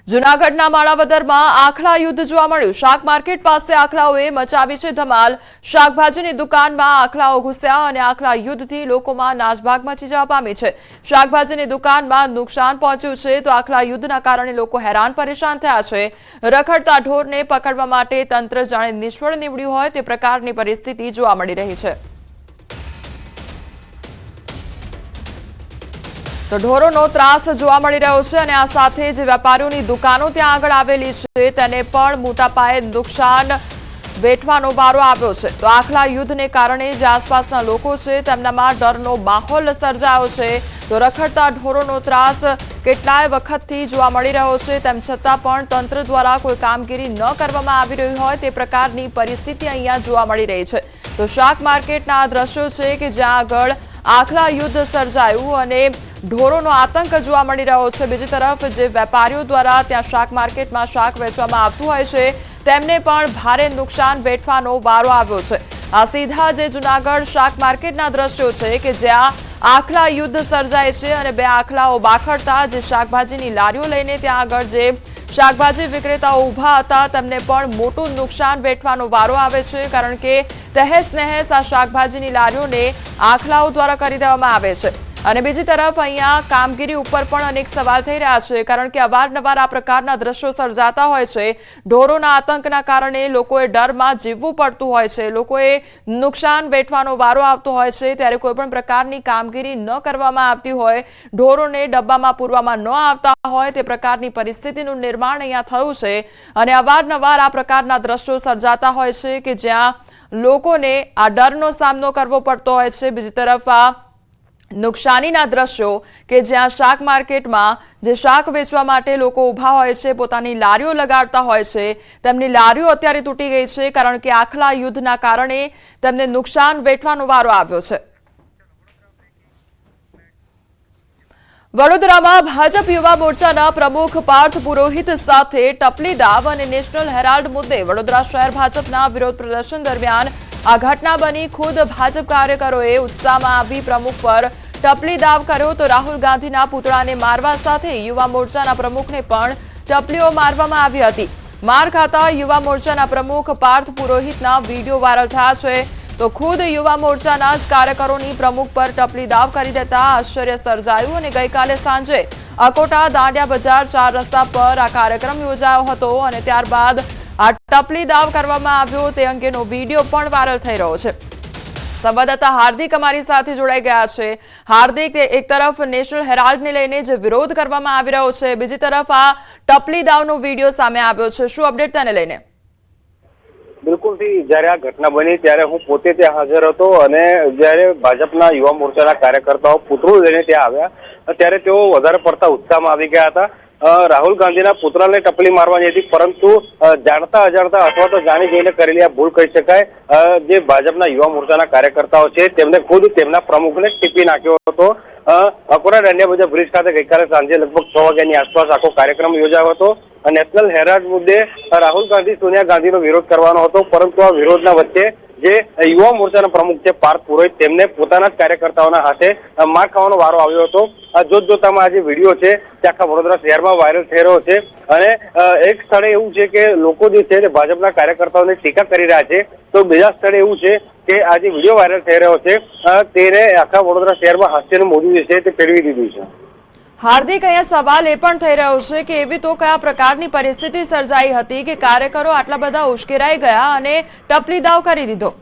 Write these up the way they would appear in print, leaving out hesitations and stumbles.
જૂનાગઢના માણાવદરમાં આખલા યુદ્ધ જોવા મળ્યું। શાક માર્કેટ પાસે આખલાઓએ મચાવી છે ધમાલ। શાકભાજીની દુકાનમાં આખલાઓ ઘૂસ્યા અને આખલા યુદ્ધથી લોકોમાં નાસભાગ મચી જવા પામી છે। શાકભાજીની દુકાનમાં નુકસાન પહોંચ્યું છે તો આખલા યુદ્ધના કારણે લોકો હેરાન પરેશાન થયા છે। રખડતા ઢોરને પકડવા માટે તંત્ર જાણે નિષ્ફળ નીવડ્યું હોય તે પ્રકારની પરિસ્થિતિ જોવા મળી રહી છે। તો ઢોરોનો ત્રાસ જોવા મળી રહ્યો છે અને આ સાથે જે વેપારીઓની દુકાનો ત્યાં આગળ આવેલી છે તેને પણ મોટા પાયે નુકસાન વેઠવાનો વારો આવ્યો છે। તો આખલા યુદ્ધને કારણે જે આસપાસના લોકો છે તેમનામાં ડરનો માહોલ સર્જાયો છે। તો રખડતા ઢોરોનો ત્રાસ કેટલાય વખતથી જોવા મળી રહ્યો છે, તેમ છતાં પણ તંત્ર દ્વારા કોઈ કામગીરી ન કરવામાં આવી રહી હોય તે પ્રકારની પરિસ્થિતિ અહીંયા જોવા મળી રહી છે। તો શાક માર્કેટના આ દ્રશ્યો છે કે જ્યાં આગળ આખલા યુદ્ધ સર્જાયું અને ઢોરોનો આતંક જોવા મળી રહ્યો છે। બીજી તરફ જે વેપારીઓ દ્વારા ત્યાં શાક માર્કેટમાં શાક વેચવામાં આવતું હોય છે તેમને પણ ભારે નુકસાન વેઠવાનો વારો આવ્યો છે। આ સીધા જે જૂનાગઢ શાક માર્કેટના દ્રશ્યો છે કે જ્યાં આખલા યુદ્ધ સર્જાય છે અને બે આખલાઓ બાખડતા જે શાકભાજીની લારીઓ લઈને ત્યાં આગળ જે શાકભાજી વિક્રેતાઓ ઊભા હતા તેમને પણ મોટું નુકસાન વેઠવાનો વારો આવે છે, કારણ કે તહેસ નહેસ આ શાકભાજીની લારીઓને આખલાઓ દ્વારા કરી દેવામાં આવે છે। અને બીજી તરફ અહીંયા કામગીરી ઉપર પણ અનેક સવાલ થઈ રહ્યા છે, કારણ કે અવારનવાર આ પ્રકારના દ્રશ્યો સર્જાતા હોય છે। ઢોરોના આતંકના કારણે લોકોએ ડરમાં જીવવું પડતું હોય છે, લોકોએ નુકસાન વેઠવાનો વારો આવતો હોય છે, ત્યારે કોઈ પણ પ્રકારની કામગીરી ન કરવામાં આવતી હોય, ઢોરોને ડબ્બામાં પૂરવામાં ન આવતા હોય તે પ્રકારની પરિસ્થિતિનું નિર્માણ અહીંયા થયું છે। અને અવારનવાર આ પ્રકારના દ્રશ્યો સર્જાતા હોય છે કે જ્યાં લોકોને આ ડરનો સામનો કરવો પડતો હોય છે। બીજી તરફ આ નુકસાનીના દ્રશ્યો કે જ્યાં શાક માર્કેટમાં જે શાક વેચવા માટે લોકો ઊભા હોય છે, પોતાની લારીઓ લગાડતા હોય છે, તેમની લારીઓ અત્યારે તૂટી ગઈ છે, કારણ કે આખલા યુદ્ધના કારણે તેમને નુકસાન વેઠવાનો વારો આવ્યો છે। વડોદરામાં ભાજપ યુવા મોરચાના પ્રમુખ પાર્થ પુરોહિત સાથે ટપલી દાવ અને નેશનલ હેરાલ્ડ મુદ્દે વડોદરા શહેર ભાજપના વિરોધ પ્રદર્શન દરમિયાન આ ઘટના બની। ખુદ ભાજપ કાર્યકરોએ ઉત્સાહમાં આવી પ્રમુખ પર ટપલી દાવ કર્યો તો રાહુલ ગાંધીના પુતળાને મારવા સાથે યુવા મોરચાના પ્રમુખને પણ ટપલીઓ મારવામાં આવી હતી। માર ખાતા યુવા મોરચાના પ્રમુખ પાર્થ પુરોહિતના વિડીયો વાયરલ થયા છે। તો ખુદ યુવા મોરચાના જ કાર્યકરોની પ્રમુખ પર ટપલી દાવ કરી દેતા આશ્ચર્ય સર્જાયું અને ગઈકાલે સાંજે અકોટા દાંડિયા બજાર 4 રસ્તા પર આ કાર્યક્રમ યોજાયો હતો અને ત્યારબાદ આ ટપલી દાવ કરવામાં આવ્યો તે અંગેનો વિડીયો પણ વાયરલ થઈ રહ્યો છે। સંવાદદાતા હાર્દિક અમારી સાથે જોડાઈ ગયા છે। હાર્દિક, એક તરફ નેશનલ હેરાલ્ડને લઈને જે વિરોધ કરવામાં આવી રહ્યો છે, બીજી તરફ આ ટપલી દાવનો વિડીયો સામે આવ્યો છે, શું અપડેટ તેને લઈને? બિલકુલ, જયારે આ ઘટના બની ત્યારે હું પોતે ત્યાં હાજર હતો અને જયારે ભાજપના યુવા મોરચાના કાર્યકર્તાઓ પુતળું લઈને ત્યાં આવ્યા ત્યારે તેઓ વધારે પડતા ઉત્સાહમાં આવી ગયા હતા। રાહુલ ગાંધીના પુતળાને ટપલી મારવાની હતી, પરંતુ જાણતા અજાણતા અથવા તો જાણી જોઈને કરેલી આ ભૂલ કહી શકાય। જે ભાજપના યુવા મોરચાના કાર્યકર્તાઓ છે તેમને ખુદ તેમના પ્રમુખને ટીપી નાખ્યો હતો। અકોટા દાંડિયા બજાર બ્રિજ ખાતે ગઈકાલે સાંજે લગભગ 6 વાગ્યાની આસપાસ આખો કાર્યક્રમ યોજાયો હતો। નેશનલ હેરાલ્ડ મુદ્દે રાહુલ ગાંધી સોનિયા ગાંધીનો વિરોધ કરવાનો હતો, પરંતુ આ વિરોધના વચ્ચે જે યુવા મોરચાના પ્રમુખ છે પાર્થ પુરોહિત તેમને પોતાના જ કાર્યકર્તાઓના હાથે માર ખાવાનો વારો આવ્યો હતો। જોતજોતામાં આ જે વિડીયો છે તે આખા વડોદરા શહેરમાં વાયરલ થઈ રહ્યો છે અને એક સ્થળે એવું છે કે લોકો જે છે તે ભાજપના કાર્યકર્તાઓને ટીકા કરી રહ્યા છે, તો બીજા સ્થળે એવું છે કે આ જે વિડીયો વાયરલ થઈ રહ્યો છે તેને આખા વડોદરા શહેરમાં હાસ્યનું મોજું જે છે તે ફેરવી દીધું છે। હાર્દિક, અહીંયા સવાલ એ પણ થઈ રહ્યો છે કે એવી તો કયા પ્રકારની પરિસ્થિતિ સર્જાઈ હતી કે કાર્યકરો આટલા બધા ઉશ્કેરાઈ ગયા અને ટપલી દાવ કરી દીધો?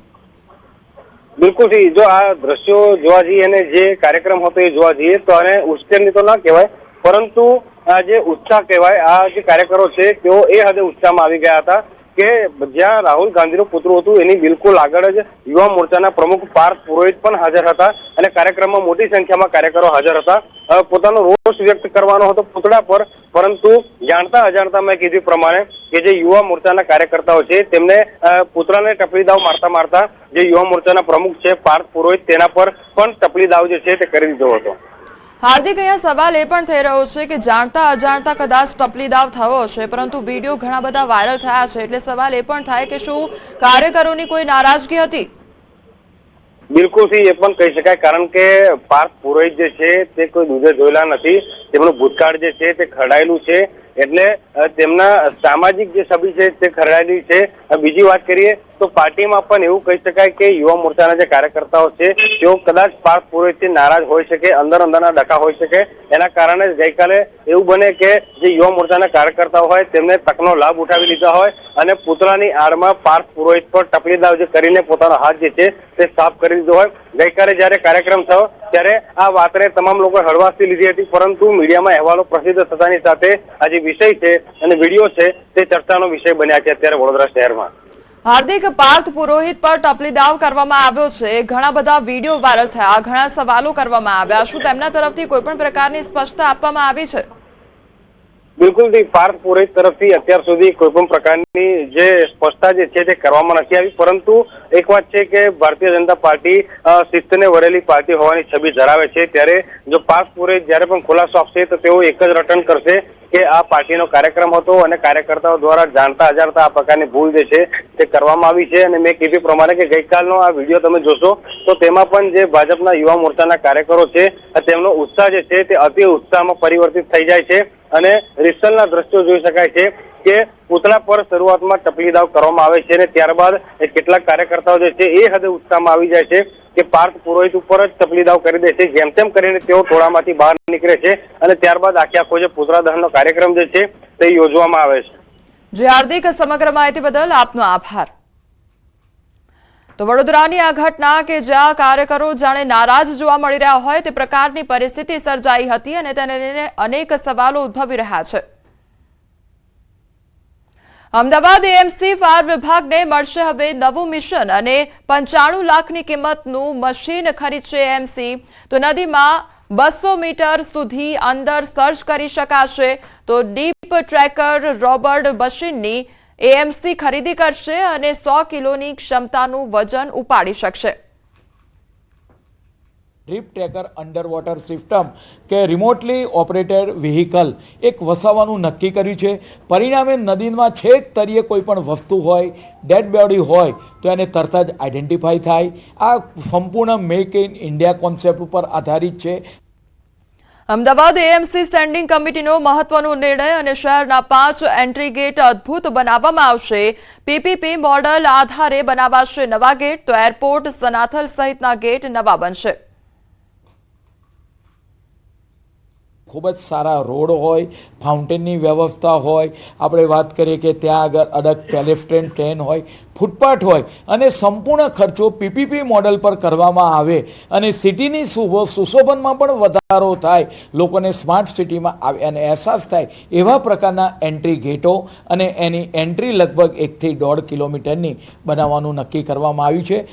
બિલકુલ, જો આ દ્રશ્યો જોવા જઈએ અને જે કાર્યક્રમ હતો એ જોવા જઈએ તો આને ઉશ્કેરણી તો ના કહેવાય, પરંતુ આ જે ઉત્સાહ કહેવાય, આ જે કાર્યકરો છે તેઓ એ હદે ઉત્સાહમાં આવી ગયા હતા કે જ્યાં રાહુલ ગાંધીનું પુતળું હતું એની બિલકુલ આગળ જ યુવા મોરચાના પ્રમુખ પાર્થ પુરોહિત પણ હાજર હતા અને કાર્યક્રમમાં મોટી સંખ્યામાં કાર્યકરો હાજર હતા। પોતાનો રોષ વ્યક્ત કરવાનો હતો પુતળા પર, પરંતુ જાણતા અજાણતા મેં કીધું પ્રમાણે કે જે યુવા મોરચાના કાર્યકર્તાઓ છે તેમને પુતળાને ટપલી દાવ મારતા જે યુવા મોરચાના પ્રમુખ છે પાર્થ પુરોહિત તેના પર પણ ટપલી દાવ જે છે તે કરી દીધો હતો। હાર્દિક, અહીંયા સવાલ એ પણ થઈ રહ્યો છે કે જાણતા અજાણતા કદાચ ટપલી દાવ થયો હશે, પરંતુ વિડીયો ઘણા બધા વાયરલ થયા છે, એટલે સવાલ એ પણ થાય કે શું કાર્યકરોની કોઈ નારાજગી હતી? બિલકુલ એ પણ કહી શકાય, કારણ કે પાર્થ પુરોહિત જે છે તે કોઈ દૂધે ધોયેલા નથી, તેમનું ભૂતકાળ જે છે તે ખરડાયેલું છે એટલે તેમના સામાજિક જે છબી છે તે ખરડાયેલી છે. બીજી વાત કરીએ તો પાર્ટીમાં પણ એવું કહી શકાય કે યુવા મોરચાના જે કાર્યકર્તાઓ છે તેઓ કદાચ પાર્થ પુરોહિતથી નારાજ હોઈ શકે, અંદરના ડખા હોઈ શકે. એના કારણે ગઈકાલે એવું બને કે જે યુવા મોરચાના કાર્યકર્તાઓ હોય તેમને તકનો લાભ ઉઠાવી લીધા હોય અને પૂતળાની આડમાં પાર્થ પુરોહિત પર ટપલી દાવ જે કરીને પોતાનો હાથ જે છે તે સાફ કરી દીધો હોય. ગઈકાલે જયારે કાર્યક્રમ થયો ત્યારે આ વાતને તમામ લોકો હળવાશથી લીધી હતી, પરંતુ મીડિયામાં અહેવાલો પ્રસિદ્ધ થતાની સાથે આ જે વિષય છે અને વિડીયો છે તે ચર્ચાનો વિષય બન્યા છે અત્યારે વડોદરા શહેરમાં. હાર્દિક, પાર્થ પુરોહિત પર ટપલી દાવ કરવામાં આવ્યો છે, ઘણા બધા વિડીયો વાયરલ થયા, ઘણા સવાલો કરવામાં આવ્યા, શું તેમના તરફથી કોઈ પણ પ્રકારની સ્પષ્ટતા આપવામાં આવી છે? બિલકુલ, પાર્થ પુરોહિત તરફથી અત્યાર સુધી કોઈ પણ પ્રકારની જે સ્પષ્ટતા જે છે તે કરવામાં નથી આવી, પરંતુ એક વાત છે કે ભારતીય જનતા પાર્ટી શિસ્તને વળેલી પાર્ટી હોવાની છબી ધરાવે છે. ત્યારે જો પાર્થ પુરોહિત જયારે પણ ખુલાસો આપશે તો તેઓ એક જ રટણ કરશે કે આ પાર્ટીનો કાર્યક્રમ હતો અને કાર્યકર્તાઓ દ્વારા જાણતા અજાણતા આ પ્રકારની ભૂલ જે છે તે કરવામાં આવી છે. અને મેં કીધું પ્રમાણે કે ગઈકાલનો આ વિડીયો તમે જોશો તો તેમાં પણ જે ભાજપના યુવા મોરચાના કાર્યકરો છે તેમનો ઉત્સાહ જે છે તે અતિ ઉત્સાહમાં પરિવર્તિત થઈ જાય છે અને રિસલના દ્રશ્યો જોઈ શકાય છે કે પૂતળા પર શરૂઆતમાં ટપલી દાવ કરવામાં આવે છે અને ત્યારબાદ કેટલાક કાર્યકર્તાઓ જે છે એ હદે ઉત્સાહમાં આવી જાય છે કે પાર્થ પુરોહિત ઉપર જ ટપલી દાવ કરી દે છે. જેમ તેમ કરીને તેઓ ટોળામાંથી બહાર નીકળે છે અને ત્યારબાદ આખો જે પૂતળા દહનનો કાર્યક્રમ જે છે તે યોજવામાં આવે છે. જી હાર્દિક, સમગ્ર માહિતી બદલ આપનો આભાર. તો વડોદરાની આ ઘટના કે જ્યાં કાર્યકરો જાણે નારાજ જોવા મળી રહ્યા હોય તે પ્રકારની પરિસ્થિતિ સર્જાઈ હતી અને તેને લઈને અનેક સવાલો ઉદ્ભવી રહ્યા છે. અમદાવાદ એએમસી ફાયર વિભાગને મળશે હવે નવું મિશન અને 95 લાખની કિંમતનું મશીન ખરીદશે એએમસી. તો નદીમાં 200 મીટર સુધી અંદર સર્ચ કરી શકાશે. તો ડીપ ટ્રેકર રોબોટ મશીનની એએમસી ખરીદી કરશે અને 100 કિલોની ક્ષમતાનું વજન ઉપાડી શકશે. Drip tracker under water system કે રિમોટલી ઓપરેટેડ વ્હીકલ એક વસાવવાનું નક્કી કર્યું છે. પરિણામે નદીમાં છેક તરીએ કોઈ પણ વસ્તુ હોય, ડેડ બોડી હોય તો એને તરત જ આઈડેન્ટિફાઈ થાય. આ સંપૂર્ણ મેક ઇન ઇન્ડિયા કોન્સેપ્ટ ઉપર આધારિત છે. અમદાવાદ એએમસી સ્ટેન્ડિંગ કમિટીનો મહત્વનો નિર્ણય અને શહેરના 5 એન્ટ્રી ગેટ અદભુત બનાવવામાં આવશે. પીપીપી મોડલ આધારે બનાવાશે નવા ગેટ. તો એરપોર્ટ, સનાથલ સહિતના ગેટ નવા બનશે. ખૂબ જ સારા રોડ હોય, ફાઉન્ટેનની વ્યવસ્થા હોય, આપણે વાત કરીએ કે ત્યાં આગળ અડગ પેલેસ્ટ્રેન ટ્રેન હોય, ફૂટપાથ હોય અને સંપૂર્ણ ખર્ચો પીપીપી મોડલ પર કરવામાં આવે અને સિટીની સુશોભનમાં પણ વધારો થાય, લોકોને સ્માર્ટ સિટીમાં આવે અને અહેસાસ થાય એવા પ્રકારના એન્ટ્રી ગેટો અને એની એન્ટ્રી લગભગ 1 થી 1.5 કિલોમીટરની બનાવવાનું નક્કી કરવામાં આવ્યું છે.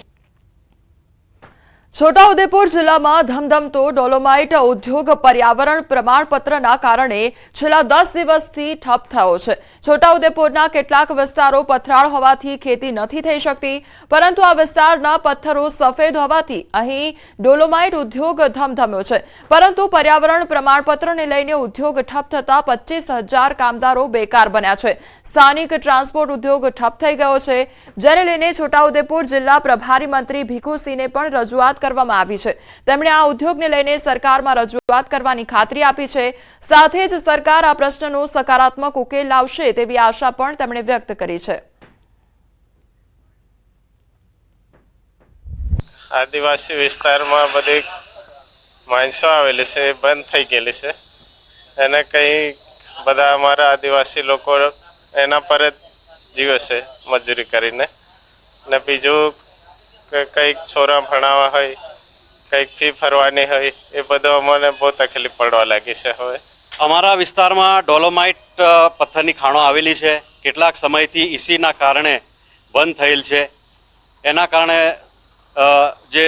છોટાઉદેપુર જિલ્લામાં ધમધમતો ડોલોમાઇટ ઉદ્યોગ પર્યાવરણ પ્રમાણપત્રના કારણે છેલ્લા 10 દિવસથી ઠપ થયો છે. છોટાઉદેપુરના કેટલાક વિસ્તારો પથરાળ હોવાથી ખેતી નથી થઈ શકતી, પરંતુ આ વિસ્તારના પથ્થરો સફેદ હોવાથી અહીં ડોલોમાઇટ ઉદ્યોગ ધમધમ્યો છે. પરંતુ પર્યાવરણ પ્રમાણપત્રને લઈને ઉદ્યોગ ઠપ થતા 25,000 કામદારો બેકાર બન્યા છે. સ્થાનિક ટ્રાન્સપોર્ટ ઉદ્યોગ ઠપ થઈ ગયો છે, જેને લઈને છોટાઉદેપુર જિલ્લા પ્રભારી મંત્રી ભીખુસિંહને પણ રજૂઆત કરવામાં આવી છે. તેમણે આ ઉદ્યોગને લઈને સરકારમાં રજૂઆત કરવાની ખાતરી આપી છે. સાથે જ સરકાર આ પ્રશ્નનો સકારાત્મક ઉકેલ લાવશે તેવી આશા પણ તેમણે વ્યક્ત કરી છે. આદિવાસી વિસ્તારમાં બધી માણસો આવેલી છે, બંધ થઈ ગયેલી છે. એને કંઈ બધા અમારા આદિવાસી લોકો એના પર જ જીવે છે મજૂરી કરીને. ને બીજું કંઈક છોરા ભણાવવા હોય, કંઈક ફી ભરવાની હોય, એ બધું અમને બહુ તકલીફ પડવા લાગી છે. હવે અમારા વિસ્તારમાં ડોલોમાઇટ પથ્થરની ખાણો આવેલી છે. કેટલાક સમયથી ઇસીના કારણે બંધ થયેલ છે. એના કારણે જે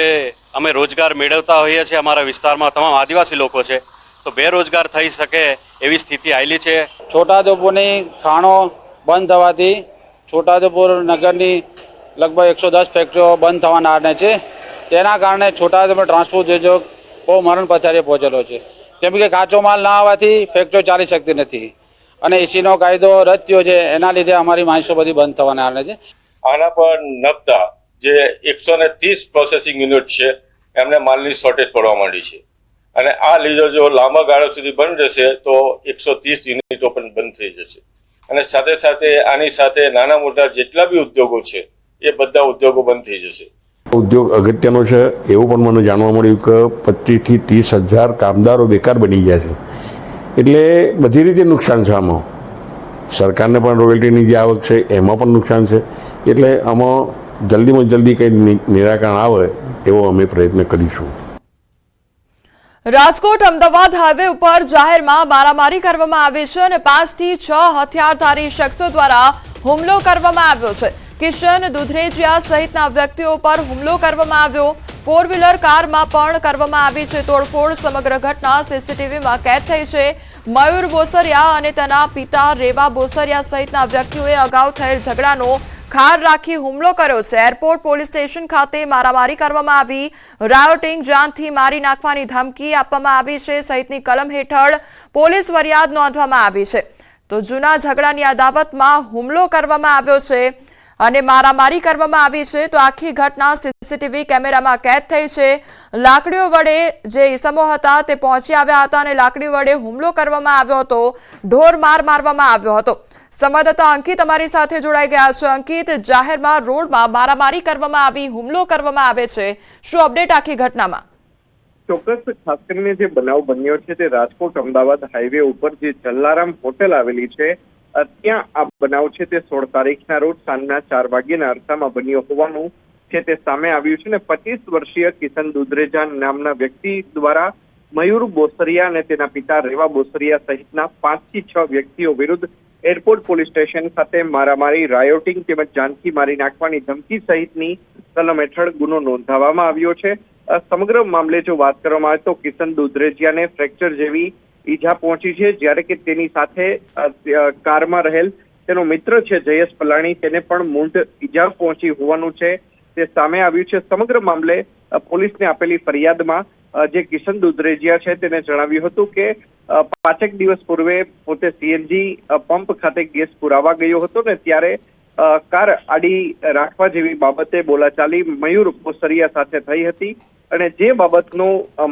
અમે રોજગાર મેળવતા હોઈએ છીએ અમારા વિસ્તારમાં તમામ આદિવાસી લોકો છે, તો બેરોજગાર થઈ શકે એવી સ્થિતિ આવેલી છે. છોટાઉદેપુરની ખાણો બંધ થવાથી છોટાઉદેપુર નગરની લગભગ 110 ફેક્ટરીઓ બંધ થવાના આરે છે. તેના કારણે છોટાઉદેપુર ટ્રાન્સપોર્ટ ઉદ્યોગ બહુ મરણ પથારીએ પહોંચેલો છે. કેમ કે કાચો માલ ના આવવાથી ફેક્ટરીઓ ચાલી શકતી નથી અને એસીનો કાયદો રદ થયો છે. એના લીધે અમારી માણસો બધી બંધ થવાના આરે છે. આના પર નબતા જે 130 પ્રોસેસિંગ યુનિટ છે એમને માલની શોર્ટેજ પડવા માંડી છે. અને આ લીડર જો લાંબા ગાળા સુધી બંધ રહેશે તો 130 યુનિટો પણ બંધ થઈ જશે અને સાથે સાથે આની સાથે નાના મોટા જેટલા બી ઉદ્યોગો છે એ બધા ઉદ્યોગો બંધ થઈ જશે. ઉદ્યોગ અગત્યનો છે એવું પણ મને જાણવા મળ્યું કે 25 થી 30,000 કામદારો બેકાર બની ગયા છે. એટલે બધી રીતે નુકસાન છે. આમાં સરકારને પણ રોયલ્ટીની જે આવક છે એમાં પણ નુકસાન છે. એટલે આમાં જલ્દીમાં જલ્દી કંઈ નિરાકરણ આવે એવો અમે પ્રયત્ન કરીશું. રાજકોટ અમદાવાદ હાઈવે ઉપર જાહેરમાં મારામારી કરવામાં આવી છે અને 5 થી 6 હથિયારધારી શખ્સો દ્વારા હુમલો કરવામાં આવ્યો છે. કિશન દુધરેજિયા સહિતના વ્યક્તિઓ પર હુમલો કરવામાં આવ્યો. 4-વ્હીલર કારમાં પણ કરવામાં આવી છે તોડફોડ. સમગ્ર ઘટના સીસીટીવીમાં કેદ થઈ છે. મયુર બોસરિયા અને તેના પિતા રેવા બોસરિયા સહિતના વ્યક્તિઓએ અગાઉ થયેલ ઝઘડાનો ખાર રાખી હુમલો કર્યો છે. એરપોર્ટ પોલીસ સ્ટેશન ખાતે મારામારી કરવામાં આવી. રાયોટિંગ, જાનથી મારી નાખવાની ધમકી આપવામાં આવી છે સહિતની કલમ હેઠળ પોલીસ ફરિયાદ નોંધવામાં આવી છે. તો જૂના ઝઘડાની અદાવતમાં હુમલો કરવામાં આવ્યો છે અને મારામારી કરવામાં આવી છે. તો આખી ઘટના સીસીટીવી કેમેરામાં કેદ થઈ છે. લાકડીઓ વડે જે ઈસમો હતા તે પહોંચી આવ્યા હતા અને લાકડી વડે હુમલો કરવામાં આવ્યો હતો. ઢોર માર મારવામાં આવ્યો હતો. સંવાદદાતા અંકિત અમારી સાથે જોડાઈ ગયા છે. અંકિત, જાહેરમાં રોડમાં મારામારી કરવામાં આવી, હુમલો કરવામાં આવે છે, શું અપડેટ આખી ઘટનામાં? ચોક્કસ, ખાસ કરીને જે બનાવ બન્યો છે તે રાજકોટ અમદાવાદ હાઈવે ઉપર જે જલારામ હોટેલ આવેલી છે ત્યાં આ બનાવ છે તે 16 તારીખના રોજ સાંજના 4 વાગ્યાના અરસામાં બન્યો હોવાનું છે તે સામે આવ્યું છે. ને 25 વર્ષીય કિશન દુધરેજા નામના વ્યક્તિ દ્વારા મયુર બોસરિયા અને તેના પિતા રેવા બોસરિયા સહિતના 5 થી 6 વ્યક્તિઓ વિરુદ્ધ એરપોર્ટ પોલીસ સ્ટેશન ખાતે મારામારી, રાયોટિંગ તેમજ જાનથી મારી નાખવાની ધમકી સહિતની કલમ હેઠળ ગુનો નોંધાવવામાં આવ્યો છે. સમગ્ર મામલે જો વાત કરવામાં આવે તો કિશન દુધરેજિયાને ફ્રેક્ચર જેવી ઈજા પહોંચી છે, જ્યારે કે તેની સાથે કારમાં રહેલ તેનો મિત્ર છે જયેશ પલાણી, તેને પણ મૂંઢ ઈજા પહોંચી હોવાનું છે તે સામે આવ્યું છે. સમગ્ર મામલે પોલીસને આપેલી ફરિયાદમાં જે કિશન દુધરેજિયા છે તેને જણાવ્યું હતું કે 5 દિવસ પૂર્વે પોતે સીએનજી પંપ ખાતે ગેસ પુરાવા ગયો હતો ને ત્યારે કાર આડી રાખવા જેવી બાબતે બોલાચાલી મયુર બોસરિયા સાથે થઈ હતી અને જે બાબતનો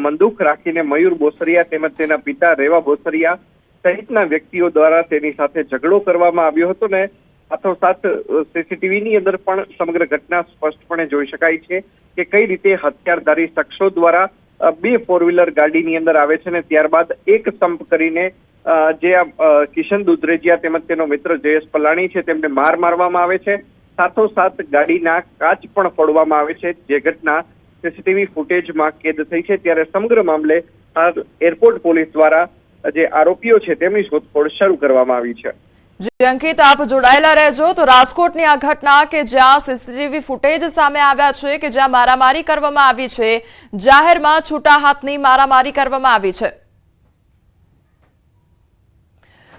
મંદુક રાખીને મયુર બોસરિયા તેમજ તેના પિતા રેવા બોસરિયા સહિતના વ્યક્તિઓ દ્વારા તેની સાથે ઝઘડો કરવામાં આવ્યો હતો ને સાથોસાથ સીસીટીવીની અંદર પણ સમગ્ર ઘટના સ્પષ્ટપણે જોઈ શકાય છે કે કઈ રીતે હથિયારધારી શખ્સો દ્વારા 2 4-વ્હીલર ગાડીની અંદર આવે છે ને ત્યારબાદ એક સંપ કરીને જે કિશન દુધરેજિયા તેમજ તેનો મિત્ર જયેશ પલાણી છે તેમને માર મારવામાં આવે છે. સાથોસાથ ગાડીના કાચ પણ ફોડવામાં આવે છે, જે ઘટના સીસીટીવી ફૂટેજમાં કેદ થઈ છે. ત્યારે સમગ્ર મામલે એરપોર્ટ પોલીસ દ્વારા જે આરોપીઓ છે તેમની શોધખોળ શરૂ કરવામાં આવી છે. જી અંકિત, આપ જોડાયેલા રહેજો. તો રાજકોટની આ ઘટના કે જ્યાં સીસીટીવી ફૂટેજ સામે આવ્યા છે કે જ્યાં મારામારી કરવામાં આવી છે, જાહેરમાં છૂટા હાથની મારામારી કરવામાં આવી છે.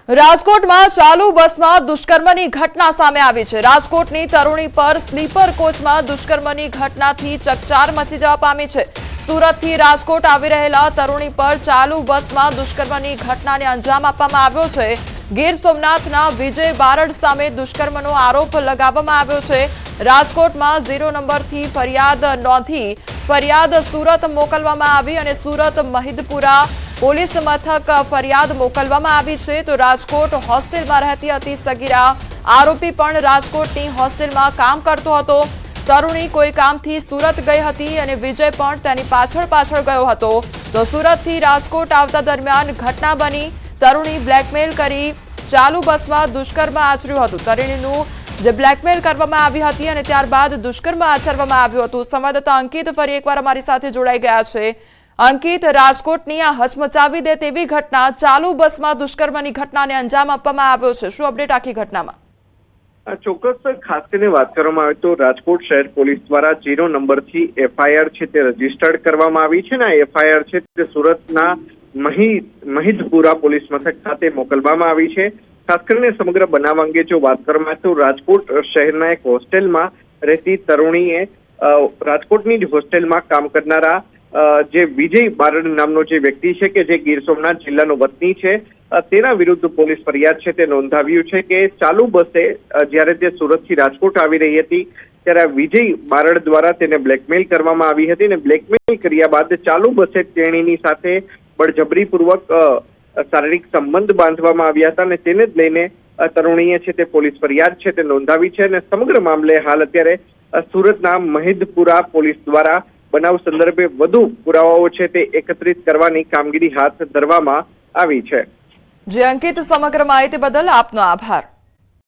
રાજકોટમાં ચાલુ બસમાં દુષ્કર્મની ઘટના સામે આવી છે. રાજકોટની તરુણી પર સ્લીપર કોચમાં દુષ્કર્મની ઘટનાથી ચકચાર મચી જવા પામી છે. સુરતથી રાજકોટ આવી રહેલા તરુણી પર ચાલુ બસમાં દુષ્કર્મની ઘટનાને અંજામ આપવામાં આવ્યો છે. ગીર સોમનાથના વિજય બારડ સામે દુષ્કર્મનો આરોપ લગાવવામાં આવ્યો છે. રાજકોટમાં 0 નંબરથી ફરિયાદ નોંધી ફરિયાદ સુરત મોકલવામાં આવી અને સુરત મહિદપુરા પોલીસ મથક ફરિયાદ મોકલવામાં આવી છે. તો રાજકોટ હોસ્ટેલમાં રહેતી હતી સગીરા. આરોપી પણ રાજકોટની હોસ્ટેલમાં કામ કરતો હતો. તરુણી કોઈ કામથી સુરત ગઈ હતી અને વિજય પણ તેની પાછળ ગયો હતો. તો સુરતથી રાજકોટ આવતા દરમિયાન ઘટના બની. તરુણી બ્લેકમેલ કરી ચાલુ બસમાં દુષ્કર્મ આચર્યું હતું. તરુણીનું જે બ્લેકમેલ કરવામાં આવી હતી અને ત્યારબાદ દુષ્કર્મ આચરવામાં આવ્યું હતું. સંવાદદાતા અંકિત ફરી એકવાર અમારી સાથે જોડાઈ ગયા છે. અંકિત, રાજકોટની આ હચમચાવી દે તેવી ઘટના, ચાલુ બસમાં દુષ્કર્મની ઘટનાને અંજામ આપવામાં આવ્યો છે, શું અપડેટ આખી ઘટનામાં? ચોક્કસ, ખાસ કરીને વાત કરવામાં આવે તો રાજકોટ શહેર પોલીસ દ્વારા 0 નંબરથી એફઆઈઆર છે તે રજીસ્ટર્ડ કરવામાં આવી છે ને આ એફઆઈઆર છે તે સુરતના મહિદપુરા પોલીસ મથક ખાતે મોકલવામાં આવી છે. ખાસ કરીને સમગ્ર બનાવ અંગે જો વાત કરવામાં આવે તો રાજકોટ શહેરના એક હોસ્ટેલમાં રહેતી તરુણીએ રાજકોટની જ હોસ્ટેલમાં કામ કરનારા જે વિજય બારડ નામનો જે વ્યક્તિ છે કે જે ગીર સોમનાથ જિલ્લાનો વતની છે તેના વિરુદ્ધ પોલીસ ફરિયાદ છે તે નોંધાવ્યું છે કે ચાલુ બસે જ્યારે તે સુરતથી રાજકોટ આવી રહી હતી ત્યારે આ વિજય બારડ દ્વારા તેને બ્લેકમેલ કરવામાં આવી હતી અને બ્લેકમેલ કર્યા બાદ ચાલુ બસે તેણીની સાથે બળજબરીપૂર્વક શારીરિક સંબંધ બાંધવામાં આવ્યા હતા અને તેને જ લઈને તરુણીએ છે તે પોલીસ ફરિયાદ છે તે નોંધાવી છે અને સમગ્ર મામલે હાલ અત્યારે સુરતના મહિદપુરા પોલીસ દ્વારા બનાવ સંદર્ભે વધુ પુરાવાઓ છે તે એકત્રિત કરવાની કામગીરી હાથ ધરવામાં આવી છે. જે અંકિત, સમગ્ર માહિતી બદલ આપનો આભાર.